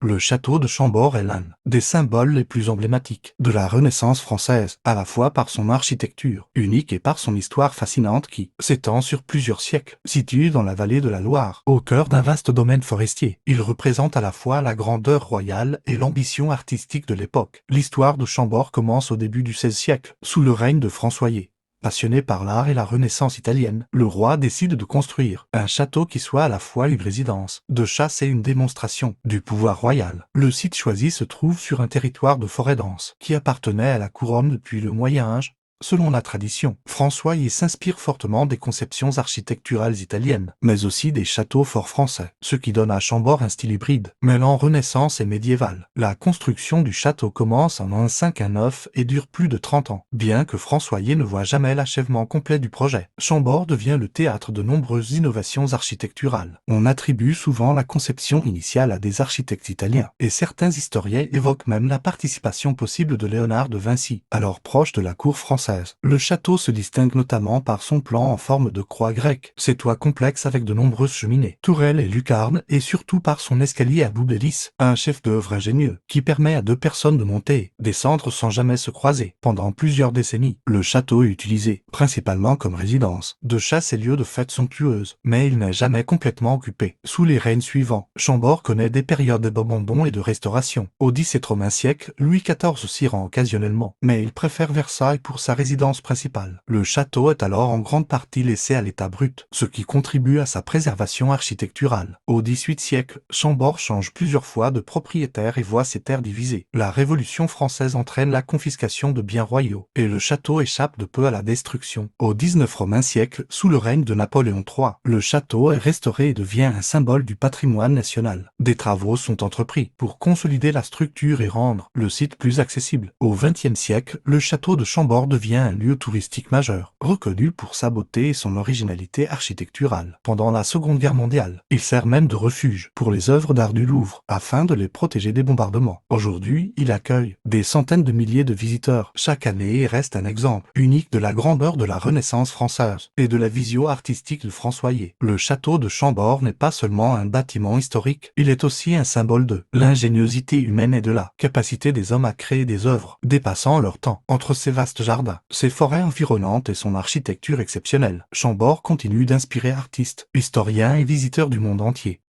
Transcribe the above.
Le château de Chambord est l'un des symboles les plus emblématiques de la Renaissance française, à la fois par son architecture unique et par son histoire fascinante qui s'étend sur plusieurs siècles. Situé dans la vallée de la Loire, au cœur d'un vaste domaine forestier, il représente à la fois la grandeur royale et l'ambition artistique de l'époque. L'histoire de Chambord commence au début du XVIe siècle, sous le règne de François Ier. Passionné par l'art et la Renaissance italienne, le roi décide de construire un château qui soit à la fois une résidence de chasse et une démonstration du pouvoir royal. Le site choisi se trouve sur un territoire de forêt dense qui appartenait à la couronne depuis le Moyen Âge. Selon la tradition, François y s'inspire fortement des conceptions architecturales italiennes, mais aussi des châteaux forts français, ce qui donne à Chambord un style hybride, mêlant Renaissance et médiéval. La construction du château commence en 1519 et dure plus de 30 ans, bien que François ne voit jamais l'achèvement complet du projet. Chambord devient le théâtre de nombreuses innovations architecturales. On attribue souvent la conception initiale à des architectes italiens, et certains historiens évoquent même la participation possible de Léonard de Vinci, alors proche de la cour française. Le château se distingue notamment par son plan en forme de croix grecque, ses toits complexes avec de nombreuses cheminées, tourelles et lucarnes, et surtout par son escalier à bout d'hélice, un chef-d'œuvre ingénieux, qui permet à deux personnes de monter et descendre sans jamais se croiser. Pendant plusieurs décennies, le château est utilisé, principalement comme résidence de chasse et lieu de fêtes somptueuses, mais il n'est jamais complètement occupé. Sous les règnes suivants, Chambord connaît des périodes d'abandon et de restauration. Au XVIIe siècle, Louis XIV s'y rend occasionnellement, mais il préfère Versailles pour sa résidence principale. Le château est alors en grande partie laissé à l'état brut, ce qui contribue à sa préservation architecturale. Au XVIIIe siècle, Chambord change plusieurs fois de propriétaire et voit ses terres divisées. La Révolution française entraîne la confiscation de biens royaux, et le château échappe de peu à la destruction. Au XIXe siècle, sous le règne de Napoléon III, le château est restauré et devient un symbole du patrimoine national. Des travaux sont entrepris pour consolider la structure et rendre le site plus accessible. Au XXe siècle, le château de Chambord devient un lieu touristique majeur, reconnu pour sa beauté et son originalité architecturale. Pendant la Seconde Guerre mondiale, il sert même de refuge pour les œuvres d'art du Louvre, afin de les protéger des bombardements. Aujourd'hui, il accueille des centaines de milliers de visiteurs chaque année et reste un exemple unique de la grandeur de la Renaissance française et de la vision artistique de François Ier. Le château de Chambord n'est pas seulement un bâtiment historique, il est aussi un symbole de l'ingéniosité humaine et de la capacité des hommes à créer des œuvres dépassant leur temps. Entre ces vastes jardins, ses forêts environnantes et son architecture exceptionnelle, Chambord continue d'inspirer artistes, historiens et visiteurs du monde entier.